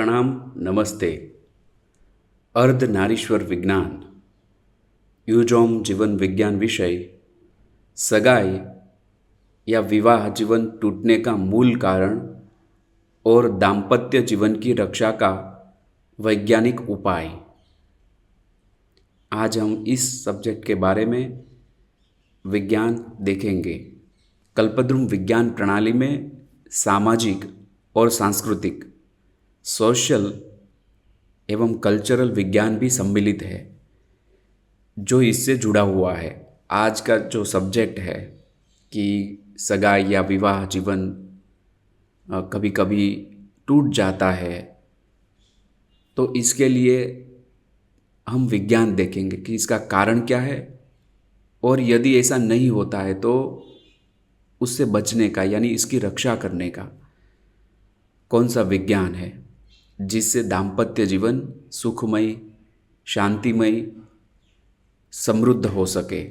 प्रणाम, नमस्ते। अर्धनारीश्वर विज्ञान युजोम जीवन विज्ञान विषय सगाई या विवाह जीवन टूटने का मूल कारण और दाम्पत्य जीवन की रक्षा का वैज्ञानिक उपाय। आज हम इस सब्जेक्ट के बारे में विज्ञान देखेंगे। कल्पद्रुम विज्ञान प्रणाली में सामाजिक और सांस्कृतिक सोशल एवं कल्चरल विज्ञान भी सम्मिलित है जो इससे जुड़ा हुआ है। आज का जो सब्जेक्ट है कि सगाई या विवाह जीवन कभी कभी टूट जाता है, तो इसके लिए हम विज्ञान देखेंगे कि इसका कारण क्या है और यदि ऐसा नहीं होता है तो उससे बचने का यानी इसकी रक्षा करने का कौन सा विज्ञान है जिससे दाम्पत्य जीवन सुखमय, शांतिमय, समृद्ध हो सके,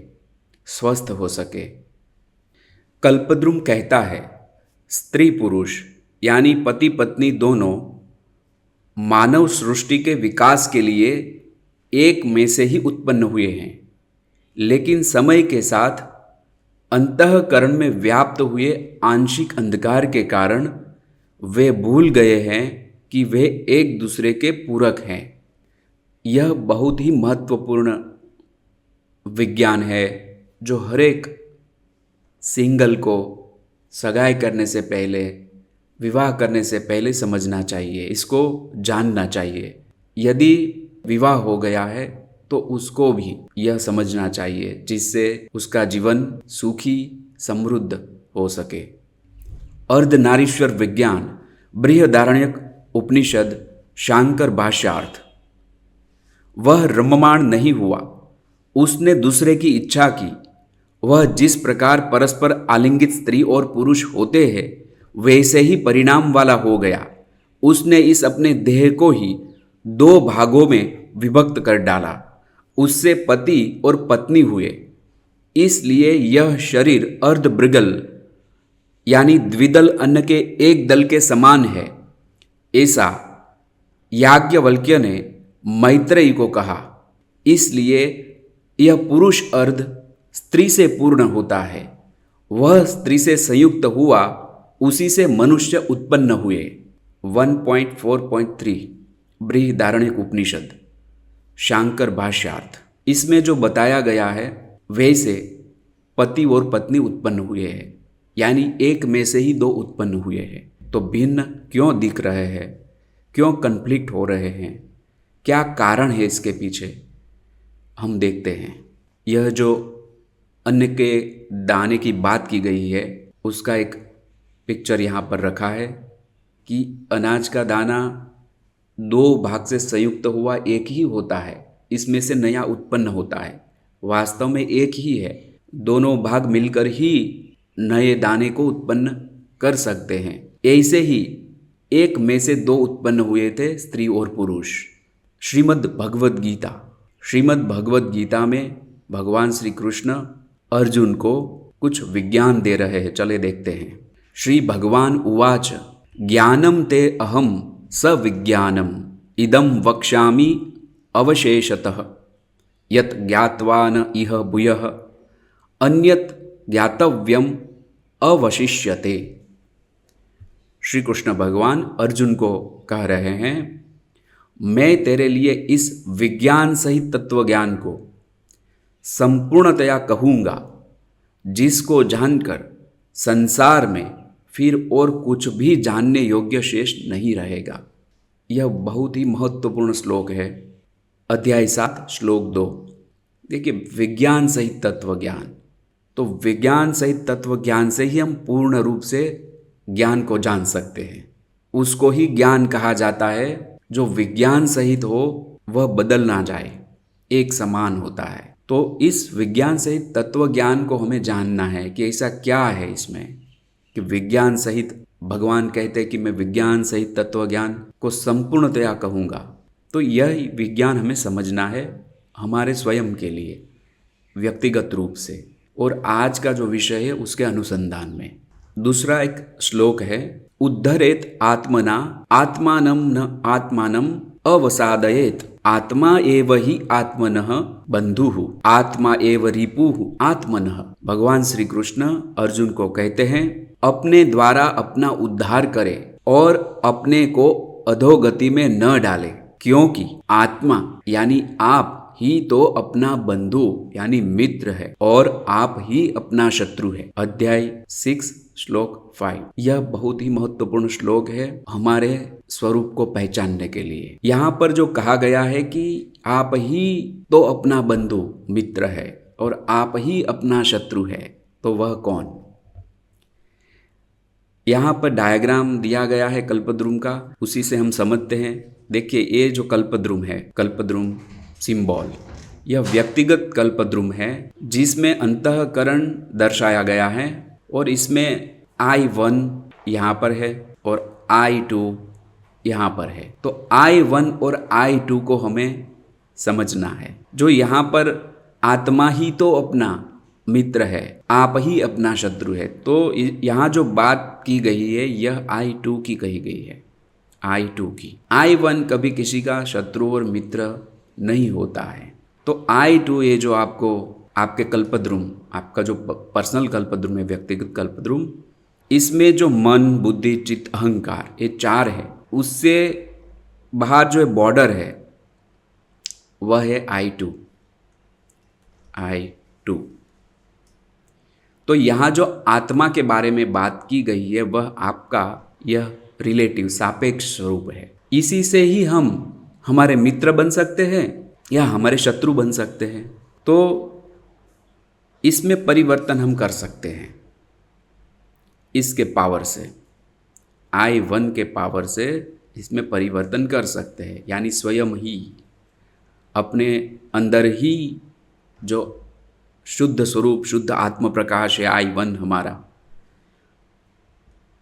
स्वस्थ हो सके। कल्पद्रुम कहता है, स्त्री पुरुष यानी पति पत्नी दोनों मानव सृष्टि के विकास के लिए एक में से ही उत्पन्न हुए हैं, लेकिन समय के साथ अंतःकरण में व्याप्त हुए आंशिक अंधकार के कारण वे भूल गए हैं कि वे एक दूसरे के पूरक हैं। यह बहुत ही महत्वपूर्ण विज्ञान है जो हर एक सिंगल को सगाई करने से पहले, विवाह करने से पहले समझना चाहिए, इसको जानना चाहिए। यदि विवाह हो गया है तो उसको भी यह समझना चाहिए जिससे उसका जीवन सुखी, समृद्ध हो सके। अर्धनारीश्वर विज्ञान बृहदारण्यक उपनिषद शांकर भाष्यार्थ। वह रममाण नहीं हुआ, उसने दूसरे की इच्छा की। वह जिस प्रकार परस्पर आलिंगित स्त्री और पुरुष होते हैं वैसे ही परिणाम वाला हो गया। उसने इस अपने देह को ही दो भागों में विभक्त कर डाला। उससे पति और पत्नी हुए। इसलिए यह शरीर अर्धभृगल यानी द्विदल अन्न के एक दल के समान है, ऐसा याज्ञवल्क्य ने मैत्रेयी को कहा। इसलिए यह पुरुष अर्ध स्त्री से पूर्ण होता है। वह स्त्री से संयुक्त हुआ, उसी से मनुष्य उत्पन्न हुए। 1.4.3 बृहदारण्यक उपनिषद शांकर भाष्यार्थ। इसमें जो बताया गया है वैसे पति और पत्नी उत्पन्न हुए हैं, यानी एक में से ही दो उत्पन्न हुए हैं। तो भिन्न क्यों दिख रहे हैं, क्यों कन्फ्लिक्ट हो रहे हैं, क्या कारण है इसके पीछे, हम देखते हैं। यह जो अन्न के दाने की बात की गई है उसका एक पिक्चर यहाँ पर रखा है कि अनाज का दाना दो भाग से संयुक्त हुआ एक ही होता है, इसमें से नया उत्पन्न होता है। वास्तव में एक ही है, दोनों भाग मिलकर ही नए दाने को उत्पन्न कर सकते हैं। ऐसे ही एक में से दो उत्पन्न हुए थे, स्त्री और पुरुष। श्रीमद् भगवद गीता में भगवान श्री कृष्ण अर्जुन को कुछ विज्ञान दे रहे हैं, चले देखते हैं। श्री भगवान उवाच ज्ञानम ते अहम सविज्ञानम इदम वक्ष्यामि अवशेषतः यत् ज्ञात्वा न इह भूयः अन्यत् ज्ञातव्यम अवशिष्यते। श्री कृष्ण भगवान अर्जुन को कह रहे हैं, मैं तेरे लिए इस विज्ञान सहित तत्व ज्ञान को संपूर्णतया कहूँगा जिसको जानकर संसार में फिर और कुछ भी जानने योग्य शेष नहीं रहेगा। यह बहुत ही महत्वपूर्ण श्लोक है। अध्याय 7 श्लोक 2। देखिए, विज्ञान सहित तत्व ज्ञान, तो विज्ञान सहित तत्व ज्ञान से ही हम पूर्ण रूप से ज्ञान को जान सकते हैं। उसको ही ज्ञान कहा जाता है जो विज्ञान सहित हो, वह बदल ना जाए, एक समान होता है। तो इस विज्ञान सहित तत्व ज्ञान को हमें जानना है कि ऐसा क्या है इसमें कि विज्ञान सहित, भगवान कहते हैं कि मैं विज्ञान सहित तत्व ज्ञान को संपूर्णतया कहूँगा। तो यह विज्ञान हमें समझना है हमारे स्वयं के लिए, व्यक्तिगत रूप से, और आज का जो विषय है उसके अनुसंधान में। दूसरा एक श्लोक है उद्धरेत आत्मना आत्मानं न आत्मानं अवसादयेत। आत्मा एव ही आत्मनः बंधुः आत्मा एव रिपुः आत्मनः। भगवान श्री कृष्ण अर्जुन को कहते हैं, अपने द्वारा अपना उद्धार करे और अपने को अधोगति में न डाले, क्योंकि आत्मा यानी आप ही तो अपना बंधु यानी मित्र है और आप ही अपना शत्रु है। अध्याय 6 श्लोक 5। यह बहुत ही महत्वपूर्ण श्लोक है हमारे स्वरूप को पहचानने के लिए। यहाँ पर जो कहा गया है कि आप ही तो अपना बंधु मित्र है और आप ही अपना शत्रु है, तो वह कौन? यहाँ पर डायग्राम दिया गया है कल्पद्रुम का, उसी से हम समझते हैं। देखिए, ये जो कल्पद्रुम है, कल्पद्रुम सिंबल, यह व्यक्तिगत कल्पद्रुम है जिसमें अंतःकरण दर्शाया गया है और इसमें I1 यहाँ पर है और I2 यहाँ पर है। तो I1 और I2 को हमें समझना है। जो यहाँ पर आत्मा ही तो अपना मित्र है, आप ही अपना शत्रु है, तो यहाँ जो बात की गई है यह I2 की कही गई है, I2 की। I1 कभी किसी का शत्रु और मित्र नहीं होता है। तो I2 ये जो आपको आपके कल्पद्रुम, आपका जो पर्सनल कल्पद्रुम है, व्यक्तिगत कल्पद्रुम, इसमें जो मन, बुद्धि, चित्त, अहंकार, ये 4 है, उससे बाहर जो है बॉर्डर है वह है I2। तो यहाँ जो आत्मा के बारे में बात की गई है वह आपका यह रिलेटिव सापेक्ष स्वरूप है। इसी से ही हम हमारे मित्र बन सकते हैं या हमारे शत्रु बन सकते हैं। तो इसमें परिवर्तन हम कर सकते हैं इसके पावर से, I1 के पावर से इसमें परिवर्तन कर सकते हैं। यानी स्वयं ही अपने अंदर ही जो शुद्ध स्वरूप, शुद्ध आत्म प्रकाश है I1 हमारा,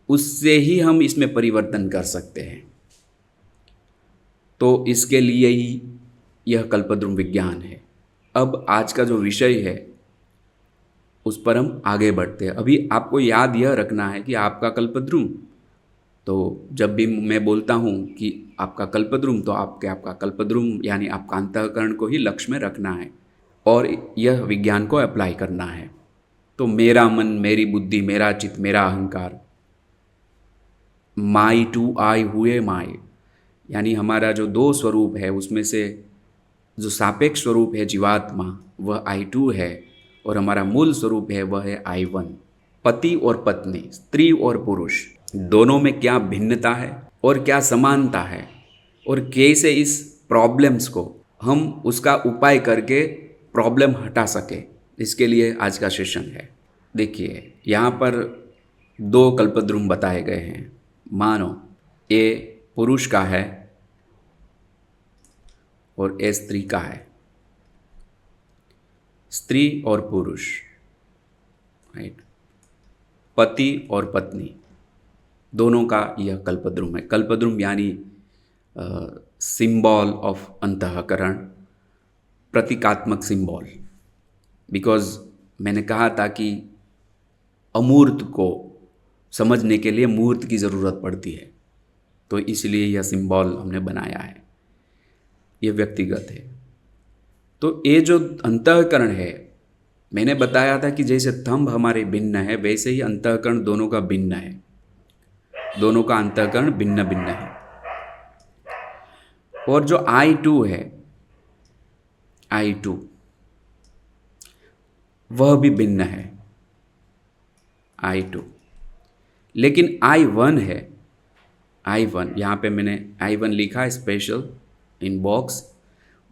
उससे ही हम इसमें परिवर्तन कर सकते हैं। तो इसके लिए ही यह कल्पद्रुम विज्ञान है। अब आज का जो विषय है उस पर हम आगे बढ़ते हैं। अभी आपको याद यह रखना है कि आपका कल्पद्रुम, तो जब भी मैं बोलता हूँ कि आपका कल्पद्रुम, तो आपका कल्पद्रुम यानी आपका अंतःकरण को ही लक्ष्य में रखना है और यह विज्ञान को अप्लाई करना है। तो मेरा मन, मेरी बुद्धि, मेरा चित्त, मेरा अहंकार, माई टू आई हुए माई, यानी हमारा जो 2 स्वरूप है उसमें से जो सापेक्ष स्वरूप है जीवात्मा वह I2 है और हमारा मूल स्वरूप है वह है I1। पति और पत्नी, स्त्री और पुरुष, दोनों में क्या भिन्नता है और क्या समानता है और कैसे इस प्रॉब्लम्स को हम उसका उपाय करके प्रॉब्लम हटा सके, इसके लिए आज का सेशन है। देखिए, यहाँ पर 2 कल्पद्रुम बताए गए हैं। मानो ये पुरुष का है और ये स्त्री का है। स्त्री और पुरुष, राइट, पति और पत्नी, दोनों का यह कल्पद्रुम है। कल्पद्रुम यानी सिंबल ऑफ अंतःकरण, प्रतीकात्मक सिंबल। बिकॉज मैंने कहा था कि अमूर्त को समझने के लिए मूर्त की ज़रूरत पड़ती है, तो इसलिए यह सिंबल हमने बनाया है। यह व्यक्तिगत है। तो ये जो अंतःकरण है, मैंने बताया था कि जैसे थंब हमारे भिन्न है वैसे ही अंतःकरण दोनों का भिन्न है, दोनों का अंतःकरण भिन्न भिन्न है। और जो I2 है, I2 वह भी भिन्न है, I2। लेकिन I1 है, I1 यहाँ पे मैंने I1 लिखा है स्पेशल इन बॉक्स,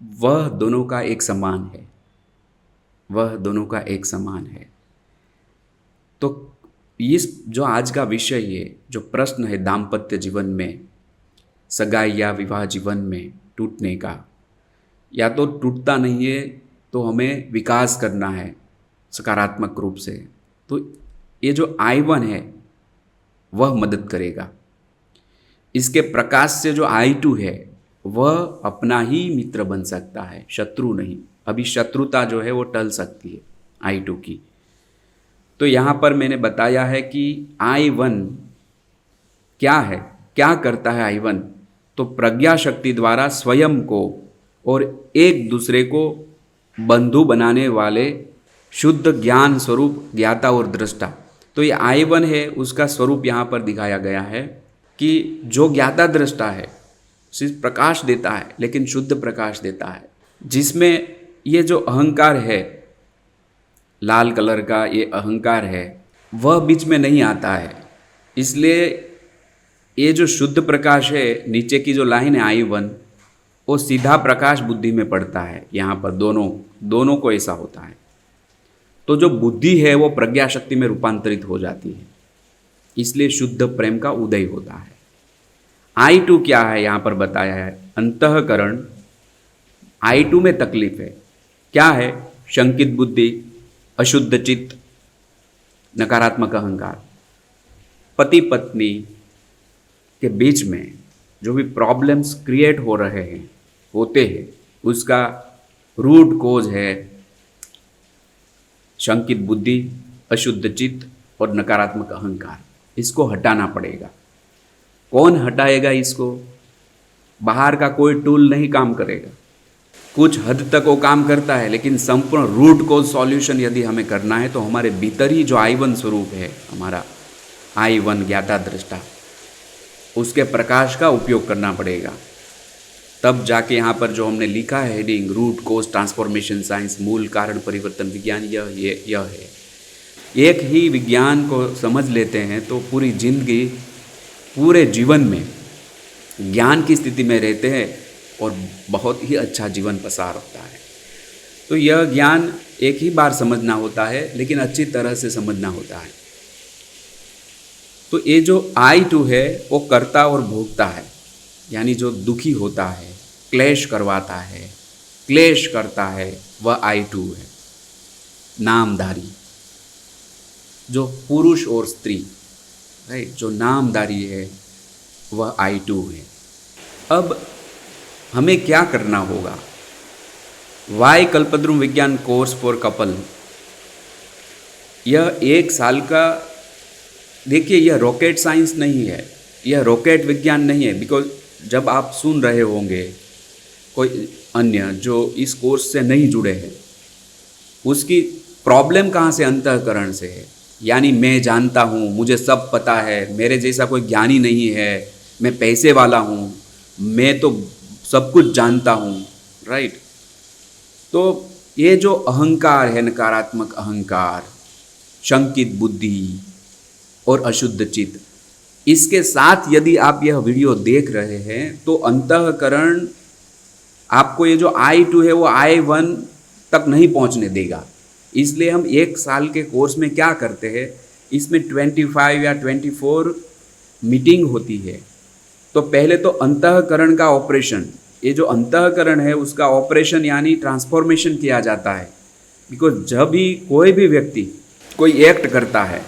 वह दोनों का एक समान है, वह दोनों का एक समान है। तो इस जो आज का विषय है, जो प्रश्न है दाम्पत्य जीवन में, सगाई या विवाह जीवन में टूटने का, या तो टूटता नहीं है तो हमें विकास करना है सकारात्मक रूप से, तो ये जो I1 है वह मदद करेगा। इसके प्रकाश से जो I2 है वह अपना ही मित्र बन सकता है, शत्रु नहीं। अभी शत्रुता जो है वो टल सकती है I2 की। तो यहाँ पर मैंने बताया है कि I1 क्या है, क्या करता है I1? तो प्रज्ञा शक्ति द्वारा स्वयं को और एक दूसरे को बंधु बनाने वाले शुद्ध ज्ञान स्वरूप ज्ञाता और दृष्टा। तो ये I1 है, उसका स्वरूप यहाँ पर दिखाया गया है कि जो ज्ञाता दृष्टा है, सिर्फ प्रकाश देता है लेकिन शुद्ध प्रकाश देता है, जिसमें ये जो अहंकार है, लाल कलर का ये अहंकार है, वह बीच में नहीं आता है। इसलिए ये जो शुद्ध प्रकाश है, नीचे की जो लाइन है I1, वो सीधा प्रकाश बुद्धि में पड़ता है। यहाँ पर दोनों को ऐसा होता है। तो जो बुद्धि है वो प्रज्ञा शक्ति में रूपांतरित हो जाती है, इसलिए शुद्ध प्रेम का उदय होता है। I2 क्या है यहाँ पर बताया है, अंतःकरण। I2 में तकलीफ है, क्या है? शंकित बुद्धि, अशुद्ध चित्त, नकारात्मक अहंकार। पति पत्नी के बीच में जो भी प्रॉब्लम्स क्रिएट हो रहे हैं, होते हैं, उसका रूट कोज है शंकित बुद्धि, अशुद्ध चित्त और नकारात्मक अहंकार। इसको हटाना पड़ेगा। कौन हटाएगा इसको? बाहर का कोई टूल नहीं काम करेगा। कुछ हद तक वो काम करता है, लेकिन संपूर्ण रूट कोज सॉल्यूशन यदि हमें करना है तो हमारे भीतर ही जो I1 स्वरूप है, हमारा I1 ज्ञाता दृष्टा, उसके प्रकाश का उपयोग करना पड़ेगा। तब जाके यहाँ पर जो हमने लिखा है heading, root cause transformation science, मूल कारण परिवर्तन विज्ञान, यह है। एक ही विज्ञान को समझ लेते हैं तो पूरी जिंदगी, पूरे जीवन में ज्ञान की स्थिति में रहते हैं और बहुत ही अच्छा जीवन पसार होता है। तो यह ज्ञान एक ही बार समझना होता है, लेकिन अच्छी तरह से समझना होता है। तो ये जो I2 है वो कर्ता और भोगता है, यानी जो दुखी होता है, क्लेश करवाता है, क्लेश करता है, वह I2 है। नामधारी, जो पुरुष और स्त्री, राइट, जो नामधारी है वह I2 है। अब हमें क्या करना होगा? वाई कल्पद्रुम विज्ञान कोर्स फॉर कपल, यह 1 साल का, देखिए यह रॉकेट साइंस नहीं है, यह रॉकेट विज्ञान नहीं है। बिकॉज जब आप सुन रहे होंगे कोई अन्य जो इस कोर्स से नहीं जुड़े हैं, उसकी प्रॉब्लम कहाँ से? अंतःकरण से है। यानी मैं जानता हूँ, मुझे सब पता है, मेरे जैसा कोई ज्ञानी नहीं है, मैं पैसे वाला हूँ, मैं तो सब कुछ जानता हूँ, राइट। तो ये जो अहंकार है, नकारात्मक अहंकार, शंकित बुद्धि और अशुद्ध चित्त, इसके साथ यदि आप यह वीडियो देख रहे हैं तो अंतःकरण आपको ये जो I2 है वो I1 तक नहीं पहुंचने देगा। इसलिए हम 1 साल के कोर्स में क्या करते हैं, इसमें 25 या 24 मीटिंग होती है। तो पहले तो अंतःकरण का ऑपरेशन, ये जो अंतःकरण है उसका ऑपरेशन यानी ट्रांसफॉर्मेशन किया जाता है। बिकॉज जब भी कोई भी व्यक्ति कोई एक्ट करता है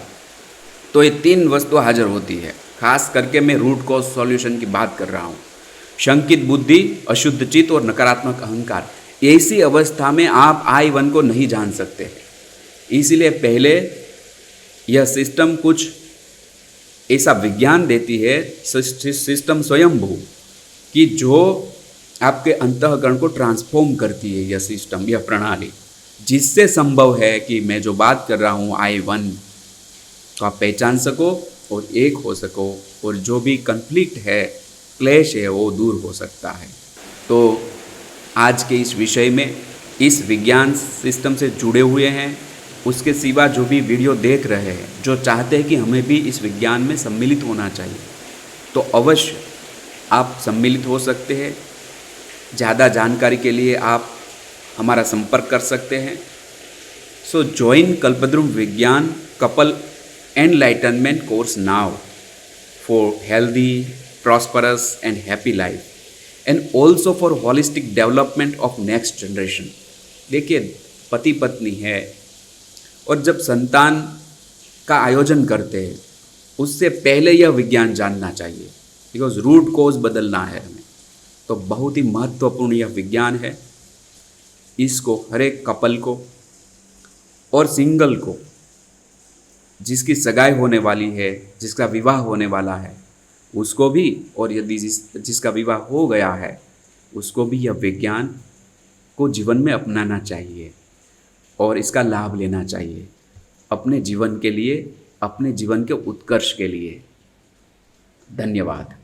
तो ये 3 वस्तु हाजिर होती है। खास करके मैं रूट कॉज सॉल्यूशन की बात कर रहा हूँ। शंकित बुद्धि, अशुद्ध चित्त और नकारात्मक अहंकार। ऐसी अवस्था में आप I1 को नहीं जान सकते हैं। इसीलिए पहले यह सिस्टम कुछ ऐसा विज्ञान देती है, सिस्टम स्वयंभू, कि जो आपके अंतःकरण को ट्रांसफॉर्म करती है। यह सिस्टम, यह प्रणाली, जिससे संभव है कि मैं जो बात कर रहा हूँ I1 को आप पहचान सको और एक हो सको, और जो भी कन्फ्लिक्ट है, क्लेश है, वो दूर हो सकता है। तो आज के इस विषय में, इस विज्ञान सिस्टम से जुड़े हुए हैं, उसके सिवा जो भी वीडियो देख रहे हैं, जो चाहते हैं कि हमें भी इस विज्ञान में सम्मिलित होना चाहिए, तो अवश्य आप सम्मिलित हो सकते हैं। ज़्यादा जानकारी के लिए आप हमारा संपर्क कर सकते हैं। सो ज्वाइन कल्पद्रुम विज्ञान couple enlightenment course now for healthy, prosperous and happy life, and also for holistic development of next generation। देखिए, पति पत्नी है और जब संतान का आयोजन करते हैं उससे पहले यह विज्ञान जानना चाहिए, बिकॉज रूट कोज बदलना है हमें। तो बहुत ही महत्वपूर्ण यह विज्ञान है। इसको हर एक कपल को और सिंगल को, जिसकी सगाई होने वाली है, जिसका विवाह होने वाला है, उसको भी, और यदि जिसका विवाह हो गया है उसको भी यह विज्ञान को जीवन में अपनाना चाहिए और इसका लाभ लेना चाहिए अपने जीवन के लिए, अपने जीवन के उत्कर्ष के लिए। धन्यवाद।